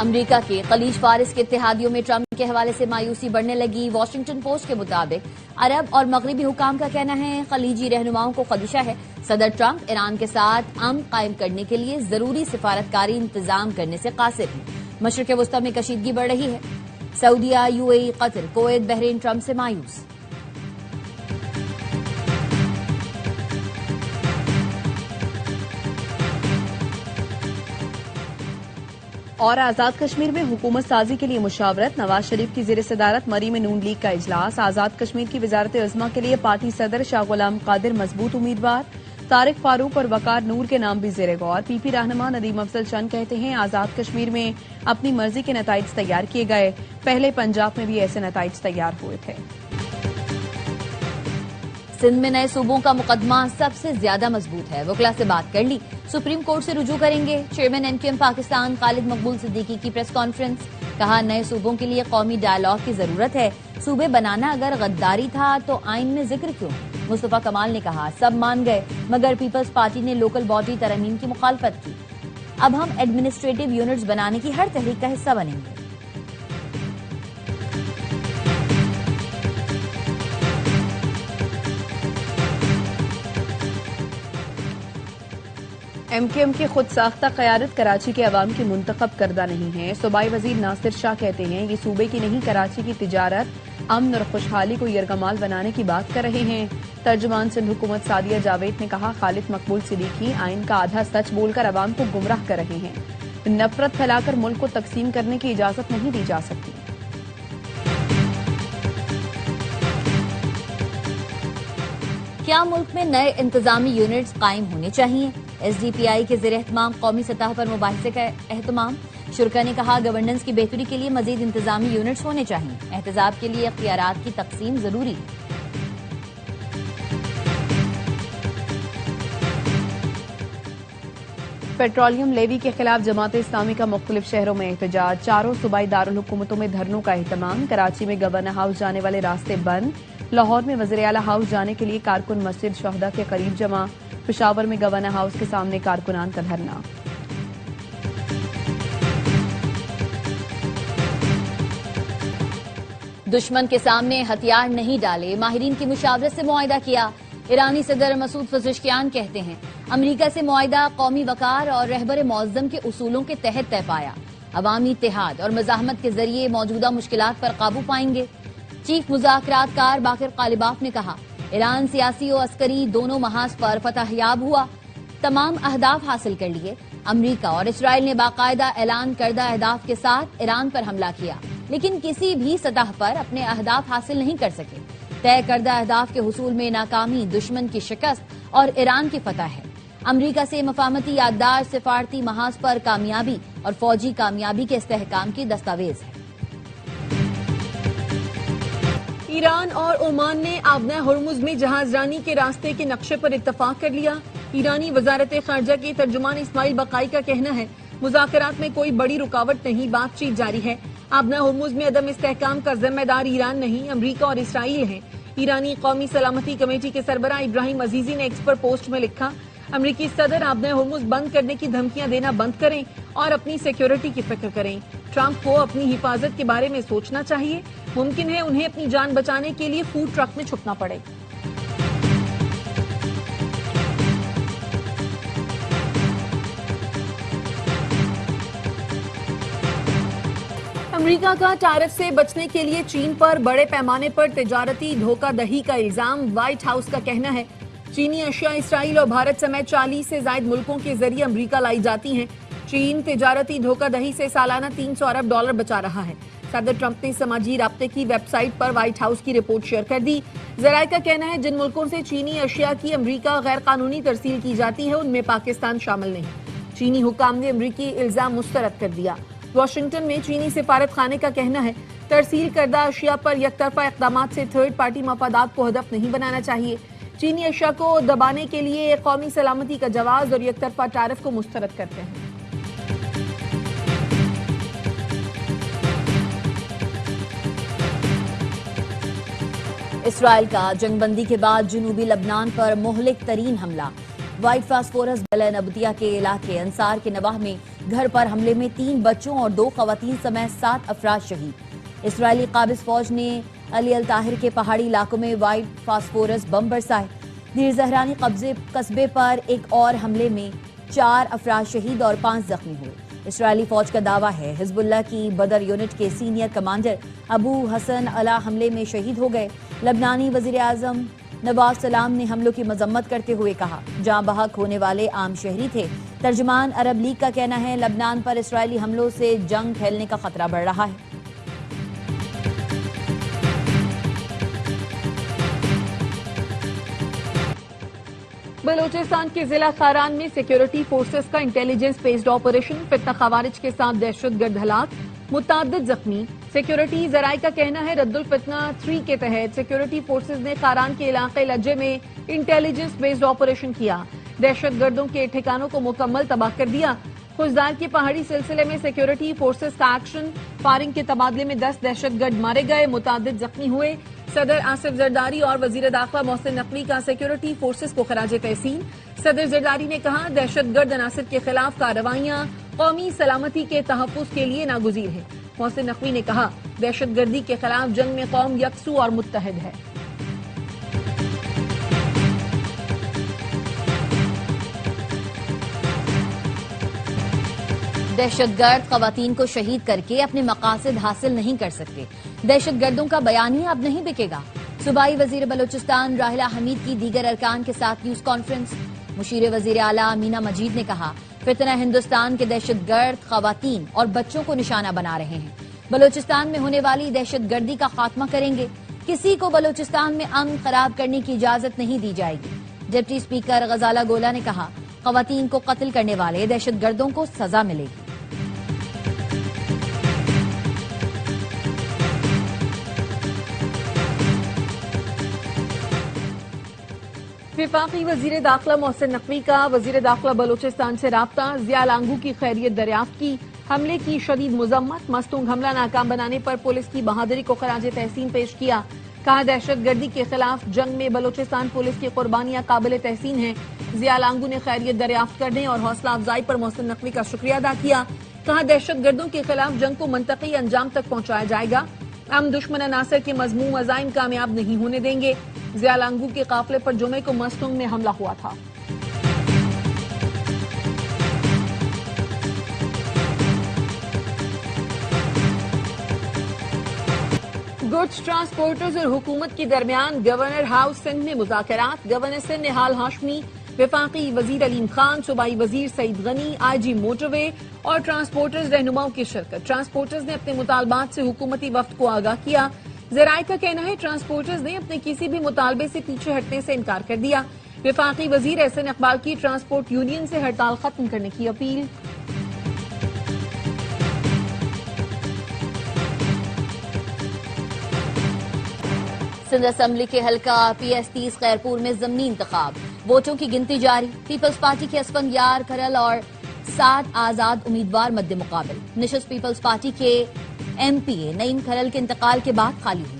امریکہ کے خلیج فارس کے اتحادیوں میں ٹرمپ کے حوالے سے مایوسی بڑھنے لگی۔ واشنگٹن پوسٹ کے مطابق عرب اور مغربی حکام کا کہنا ہے خلیجی رہنماؤں کو خدشہ ہے صدر ٹرمپ ایران کے ساتھ امن قائم کرنے کے لیے ضروری سفارتکاری انتظام کرنے سے قاصر ہیں۔ مشرق وسطی میں کشیدگی بڑھ رہی ہے۔ سعودیہ، یو اے ای، قطر، کویت، بحرین ٹرمپ سے مایوس۔ اور آزاد کشمیر میں حکومت سازی کے لیے مشاورت۔ نواز شریف کی زیر صدارت مری میں نون لیگ کا اجلاس۔ آزاد کشمیر کی وزارت عظمیٰ کے لیے پارٹی صدر شاہ غلام قادر مضبوط امیدوار۔ طارق فاروق اور وقار نور کے نام بھی زیر غور۔ پی پی رہنما ندیم افضل چند کہتے ہیں آزاد کشمیر میں اپنی مرضی کے نتائج تیار کیے گئے، پہلے پنجاب میں بھی ایسے نتائج تیار ہوئے تھے۔ سندھ میں نئے صوبوں کا مقدمہ سب سے زیادہ مضبوط ہے۔ وکلا سے بات کر لی، سپریم کورٹ سے رجوع کریں گے۔ Chairman M Q M Pakistan Khalid Maqbool Siddiqui کی پریس کانفرنس، کہا نئے صوبوں کے لیے قومی ڈائیلاگ کی ضرورت ہے۔ صوبے بنانا اگر غداری تھا تو آئین میں ذکر کیوں؟ مصطفیٰ کمال نے کہا سب مان گئے مگر پیپلز پارٹی نے لوکل باڈی ترمیم کی مخالفت کی۔ اب ہم ایڈمنسٹریٹو یونٹس بنانے کی ہر تحریک کا حصہ بنیں گے۔ ایم کیو ایم کی خود ساختہ قیادت کراچی کے عوام کی منتخب کردہ نہیں ہے۔ صوبائی وزیر ناصر شاہ کہتے ہیں یہ صوبے کی نہیں کراچی کی تجارت، امن اور خوشحالی کو یرغمال بنانے کی بات کر رہے ہیں۔ ترجمان سندھ حکومت سعدیہ جاوید نے کہا خالد مقبول صدیقی آئین کا آدھا سچ بول کر عوام کو گمراہ کر رہے ہیں۔ نفرت پھیلا کر ملک کو تقسیم کرنے کی اجازت نہیں دی جا سکتی۔ کیا ملک میں نئے انتظامی یونٹس قائم ہونے چاہیے؟ ایس ڈی پی آئی کے زیر اہتمام قومی سطح پر مباحثے کا اہتمام۔ شرکا نے کہا گورننس کی بہتری کے لیے مزید انتظامی یونٹس ہونے چاہیے۔ احتساب کے لیے اختیارات کی تقسیم ضروری ہے۔ پیٹرولیم لیوی کے خلاف جماعت اسلامی کا مختلف شہروں میں احتجاج۔ چاروں صوبائی دارالحکومتوں میں دھرنوں کا اہتمام۔ کراچی میں گورنر ہاؤس جانے والے راستے بند۔ لاہور میں وزیر اعلیٰ ہاؤس جانے کے لیے کارکن مسجد شہداء کے قریب جمع۔ پشاور میں گورنر ہاؤس کے سامنے کارکنان کا دھرنا۔ دشمن کے سامنے ہتھیار نہیں ڈالے، ماہرین کی مشاورت سے معاہدہ کیا۔ ایرانی صدر مسعود پزشکیان کہتے ہیں امریکہ سے معاہدہ قومی وقار اور رہبر معظم کے اصولوں کے تحت طے پایا۔ عوامی اتحاد اور مزاحمت کے ذریعے موجودہ مشکلات پر قابو پائیں گے۔ چیف مذاکرات کار باقر قالباف نے کہا ایران سیاسی و عسکری دونوں محاذ پر فتح یاب ہوا، تمام اہداف حاصل کر لیے۔ امریکہ اور اسرائیل نے باقاعدہ اعلان کردہ اہداف کے ساتھ ایران پر حملہ کیا لیکن کسی بھی سطح پر اپنے اہداف حاصل نہیں کر سکے۔ طے کردہ اہداف کے حصول میں ناکامی دشمن کی شکست اور ایران کی فتح ہے۔ امریکہ سے مفاہمتی یادداشت سفارتی محاذ پر کامیابی اور فوجی کامیابی کے استحکام کی دستاویز ہے۔ ایران اور عمان نے آبنہ ہرمز میں جہاز رانی کے راستے کے نقشے پر اتفاق کر لیا۔ ایرانی وزارت خارجہ کے ترجمان اسماعیل بقائی کا کہنا ہے مذاکرات میں کوئی بڑی رکاوٹ نہیں، بات چیت جاری ہے۔ آبنہ ہرمز میں عدم استحکام کا ذمہ دار ایران نہیں، امریکہ اور اسرائیل ہیں۔ ایرانی قومی سلامتی کمیٹی کے سربراہ ابراہیم عزیزی نے ایکس پر پوسٹ میں لکھا امریکی صدر آبنہ ہرمز بند کرنے کی دھمکیاں دینا بند کریں اور اپنی سیکیورٹی کی فکر کریں۔ ٹرمپ کو اپنی حفاظت کے بارے میں سوچنا چاہیے، ممکن ہے انہیں اپنی جان بچانے کے لیے فوڈ ٹرک میں چھپنا پڑے۔ امریکہ کا ٹیرف سے بچنے کے لیے چین پر بڑے پیمانے پر تجارتی دھوکہ دہی کا الزام۔ وائٹ ہاؤس کا کہنا ہے چینی اشیاء اسرائیل اور بھارت سمیت 40 سے زائد ملکوں کے ذریعے امریکہ لائی جاتی ہیں۔ چین تجارتی دھوکہ دہی سے سالانہ $300 ارب بچا رہا ہے۔ صدر ٹرمپ نے سماجی رابطے کی ویب سائٹ پر وائٹ ہاؤس کی رپورٹ شیئر کر دی۔ ذرائع کا کہنا ہے جن ملکوں سے چینی اشیاء کی امریکہ غیر قانونی ترسیل کی جاتی ہے ان میں پاکستان شامل نہیں۔ چینی حکام نے امریکی الزام مسترد کر دیا۔ واشنگٹن میں چینی سفارت خانے کا کہنا ہے ترسیل کردہ اشیاء پر یک طرفہ اقدامات سے تھرڈ پارٹی مفادات کو ہدف نہیں بنانا چاہیے۔ چینی اشیاء کو دبانے کے لیے قومی سلامتی کا جواز اور یک طرفہ ٹیرف کو مسترد کرتے ہیں۔ اسرائیل کا جنگ بندی کے بعد جنوبی لبنان پر مہلک ترین حملہ۔ وائٹ فاسفورس بلن ابتیا کے علاقے انصار کے نواح میں گھر پر حملے میں 3 بچوں اور 2 خواتین سمیت 7 افراد شہید۔ اسرائیلی قابض فوج نے علی الطاہر کے پہاڑی علاقوں میں وائٹ فاسفورس بم برسائے۔ دیر زہرانی قصبے پر ایک اور حملے میں 4 افراد شہید اور 5 زخمی ہوئے۔ اسرائیلی فوج کا دعویٰ ہے حزب اللہ کی بدر یونٹ کے سینئر کمانڈر ابو حسن علا حملے میں شہید ہو گئے۔ لبنانی وزیر اعظم نواز سلام نے حملوں کی مذمت کرتے ہوئے کہا جاں بحق ہونے والے عام شہری تھے۔ ترجمان عرب لیگ کا کہنا ہے لبنان پر اسرائیلی حملوں سے جنگ پھیلنے کا خطرہ بڑھ رہا ہے۔ بلوچستان کے ضلع خاران میں سیکیورٹی فورسز کا انٹیلیجنس بیسڈ آپریشن، فتنہ خوارج کے ساتھ دہشت گرد ہلاک، متعدد زخمی۔ سیکیورٹی ذرائع کا کہنا ہے رد الفتنہ 3 کے تحت سیکیورٹی فورسز نے خاران کے علاقے لجے میں انٹیلیجنس بیسڈ آپریشن کیا، دہشت گردوں کے ٹھکانوں کو مکمل تباہ کر دیا۔ خوزدار کے پہاڑی سلسلے میں سیکیورٹی فورسز کا ایکشن، فائرنگ کے تبادلے میں 10 دہشت گرد مارے گئے، متعدد زخمی ہوئے۔ صدر آصف زرداری اور وزیر داخلہ محسن نقوی کا سیکیورٹی فورسز کو خراج تحسین۔ صدر زرداری نے کہا دہشت گرد عناصر کے خلاف کارروائیاں قومی سلامتی کے تحفظ کے لیے ناگزیر ہیں۔ محسن نقوی نے کہا دہشت گردی کے خلاف جنگ میں قوم یکسو اور متحد ہے۔ دہشت گرد خواتین کو شہید کر کے اپنے مقاصد حاصل نہیں کر سکتے، دہشت گردوں کا بیان ہی اب نہیں بکے گا۔ صوبائی وزیر بلوچستان راحلہ حمید کی دیگر ارکان کے ساتھ نیوز کانفرنس۔ مشیر وزیر اعلیٰ مینا مجید نے کہا فتنہ ہندوستان کے دہشت گرد خواتین اور بچوں کو نشانہ بنا رہے ہیں، بلوچستان میں ہونے والی دہشت گردی کا خاتمہ کریں گے، کسی کو بلوچستان میں امن خراب کرنے کی اجازت نہیں دی جائے گی۔ ڈپٹی اسپیکر غزالہ گولا نے کہا خواتین کو قتل کرنے والے دہشت گردوں کو سزا ملے گی۔ وفاقی وزیر داخلہ محسن نقوی کا وزیر داخلہ بلوچستان سے رابطہ، ضیاء لانگو کی خیریت دریافت کی، حملے کی شدید مذمت، مستونگ حملہ ناکام بنانے پر پولیس کی بہادری کو خراج تحسین پیش کیا، کہا دہشت گردی کے خلاف جنگ میں بلوچستان پولیس کی قربانیاں قابل تحسین ہیں۔ ضیاء لانگو نے خیریت دریافت کرنے اور حوصلہ افزائی پر محسن نقوی کا شکریہ ادا کیا، کہا دہشت گردوں کے خلاف جنگ کو منطقی انجام تک پہنچایا جائے گا، ہم دشمن عناصر کے مذموم عزائم کامیاب نہیں ہونے دیں گے۔ ضیاء لانگو کے قافلے پر جمعے کو مستونگ میں حملہ ہوا تھا۔ گڈز ٹرانسپورٹرز اور حکومت کے درمیان گورنر ہاؤس سندھ میں مذاکرات، گورنر سندھ نہال ہاشمی، وفاقی وزیر علیم خان، صوبائی وزیر سعید غنی، آئی جی موٹر وے اور ٹرانسپورٹرز رہنماؤں کی شرکت۔ ٹرانسپورٹرز نے اپنے مطالبات سے حکومتی وفد کو آگاہ کیا۔ ذرائع کا کہنا ہے ٹرانسپورٹرز نے اپنے کسی بھی مطالبے سے پیچھے ہٹنے سے انکار کر دیا۔ وفاقی وزیر احسن اقبال کی ٹرانسپورٹ یونین سے ہڑتال ختم کرنے کی اپیل۔ سندھ اسمبلی کے حلقہ پی ایس 30 خیرپور میں ضمنی انتخاب، ووٹوں کی گنتی جاری، پیپلز پارٹی کے اسفندیار کھرل اور 7 آزاد امیدوار مد مقابل۔ نشست پیپلز پارٹی کے ایم پی اے نعیم کھرل کے انتقال کے بعد خالی ہوئی۔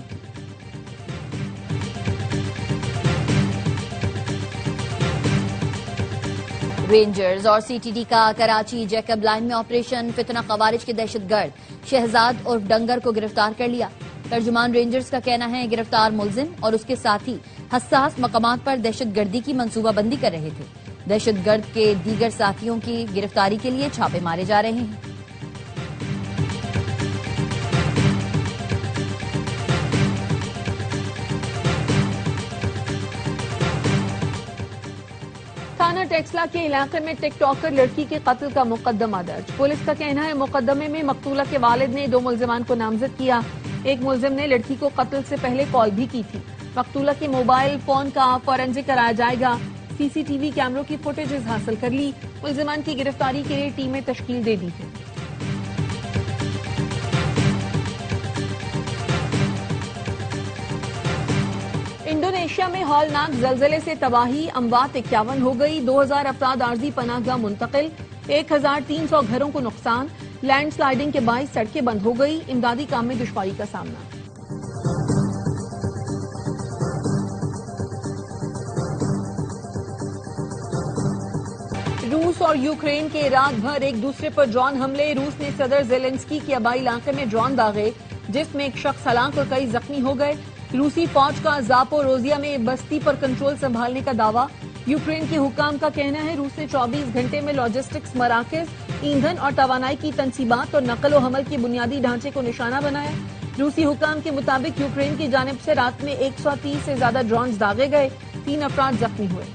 رینجرز اور سی ٹی ڈی کا کراچی جیکب لائن میں آپریشن، فتنہ خوارج کے دہشت گرد شہزاد اور ڈنگر کو گرفتار کر لیا۔ ترجمان رینجرز کا کہنا ہے گرفتار ملزم اور اس کے ساتھی حساس مقامات پر دہشت گردی کی منصوبہ بندی کر رہے تھے۔ دہشت گرد کے دیگر ساتھیوں کی گرفتاری کے لیے چھاپے مارے جا رہے ہیں۔ تھانہ ٹیکسلا کے علاقے میں ٹک ٹاکر لڑکی کے قتل کا مقدمہ درج۔ پولیس کا کہنا ہے مقدمے میں مقتولہ کے والد نے 2 ملزمان کو نامزد کیا۔ ایک ملزم نے لڑکی کو قتل سے پہلے کال بھی کی تھی۔ مقتولہ کے موبائل فون کا فورینزک کرایا جائے گا۔ سی سی ٹی وی کیمروں کی فوٹیجز حاصل کر لی۔ ملزمان کی گرفتاری کے لیے ٹیمیں تشکیل دے دی ہیں۔ انڈونیشیا میں ہولناک زلزلے سے تباہی، اموات 51 ہو گئی، 2000 افراد عارضی پناہ گاہ منتقل، 1300 گھروں کو نقصان، لینڈ سلائیڈنگ کے باعث سڑکیں بند ہو گئی، امدادی کام میں دشواری کا سامنا۔ روس اور یوکرین کے رات بھر ایک دوسرے پر ڈرون حملے. روس نے صدر زیلنسکی کے آبائی علاقے میں ڈرون داغے جس میں ایک شخص ہلاک اور کئی زخمی ہو گئے. روسی فوج کا زاپوروزیا میں بستی پر کنٹرول سنبھالنے کا دعویٰ. یوکرین کے حکام کا کہنا ہے روس نے 24 گھنٹے میں لاجسٹکس مراکز, ایندھن اور توانائی کی تنصیبات اور نقل و حمل کے بنیادی ڈھانچے کو نشانہ بنایا. روسی حکام کے مطابق یوکرین کی جانب سے رات میں 130 سے زیادہ ڈرونز داغے گئے, 3 افراد زخمی ہوئے.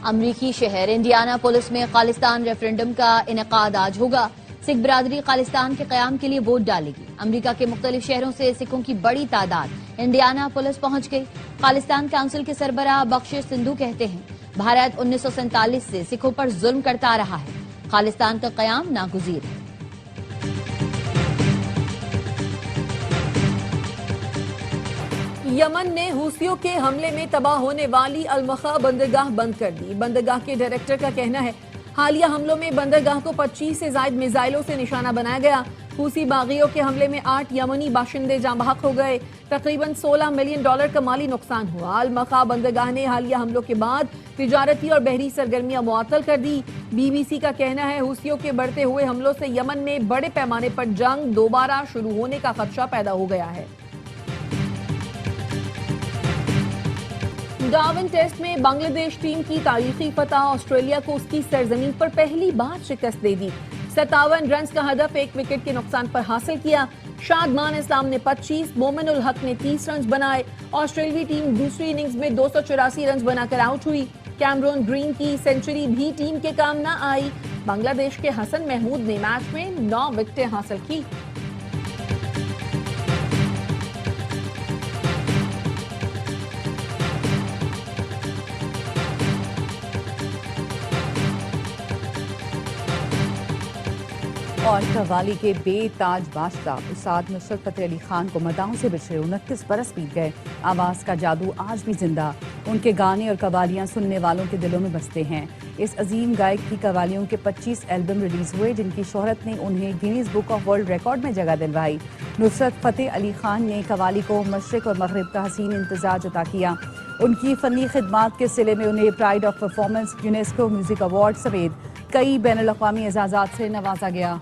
امریکی شہر انڈیانا پولس میں خالستان ریفرنڈم کا انعقاد آج ہوگا. سکھ برادری خالستان کے قیام کے لیے ووٹ ڈالے گی. امریکہ کے مختلف شہروں سے سکھوں کی بڑی تعداد انڈیانا پولس پہنچ گئی. خالستان کونسل کے سربراہ بخشش سندھو کہتے ہیں بھارت 1947 سے سکھوں پر ظلم کرتا رہا ہے. خالستان کا قیام ناگزیر ہے. یمن نے حوثیوں کے حملے میں تباہ ہونے والی المخا بندرگاہ بند کر دی. بندرگاہ کے ڈائریکٹر کا کہنا ہے حالیہ حملوں میں بندرگاہ کو 25 سے زائد میزائلوں سے نشانہ بنایا گیا. حوثی باغیوں کے حملے میں 8 یمنی باشندے جاں بحق ہو گئے. تقریباً $16 ملین کا مالی نقصان ہوا. المخا بندرگاہ نے حالیہ حملوں کے بعد تجارتی اور بحری سرگرمیاں معطل کر دی. بی بی سی کا کہنا ہے حوثیوں کے بڑھتے ہوئے حملوں سے یمن میں بڑے پیمانے پر جنگ دوبارہ شروع ہونے کا خدشہ پیدا ہو گیا ہے. ڈارون ٹیسٹ میں بنگلہ دیش ٹیم کی تاریخی فتح. آسٹریلیا کو اس کی سرزمین پر پہلی بار شکست دے دی. 57 رنز کا ہدف 1 وکٹ کے نقصان پر حاصل کیا. شادمان اسلام نے 25, مومن الحق نے 30 رنز بنائے. آسٹریلوی ٹیم دوسری اننگز میں 284 رنز بنا کر آؤٹ ہوئی. کیمرون گرین کی سینچری بھی ٹیم کے کام نہ آئی. بنگلہ دیش کے حسن محمود نے میچ میں 9 وکٹیں حاصل کی. اور قوالی کے بے تاج بادشاہ استاد نصرت فتح علی خان کو مداحوں سے بچھڑے 29 برس بیت گئے. آواز کا جادو آج بھی زندہ. ان کے گانے اور قوالیاں سننے والوں کے دلوں میں بستے ہیں. اس عظیم گائک کی قوالیوں کے 25 البم ریلیز ہوئے جن کی شہرت نے انہیں Guinness book of world record میں جگہ دلوائی. نصرت فتح علی خان نے قوالی کو مشرق اور مغرب کا حسین امتزاج عطا کیا. ان کی فنی خدمات کے صلے میں انہیں pride of performance, UNESCO music award سمیت کئی بین الاقوامی اعزازات سے نوازا گیا.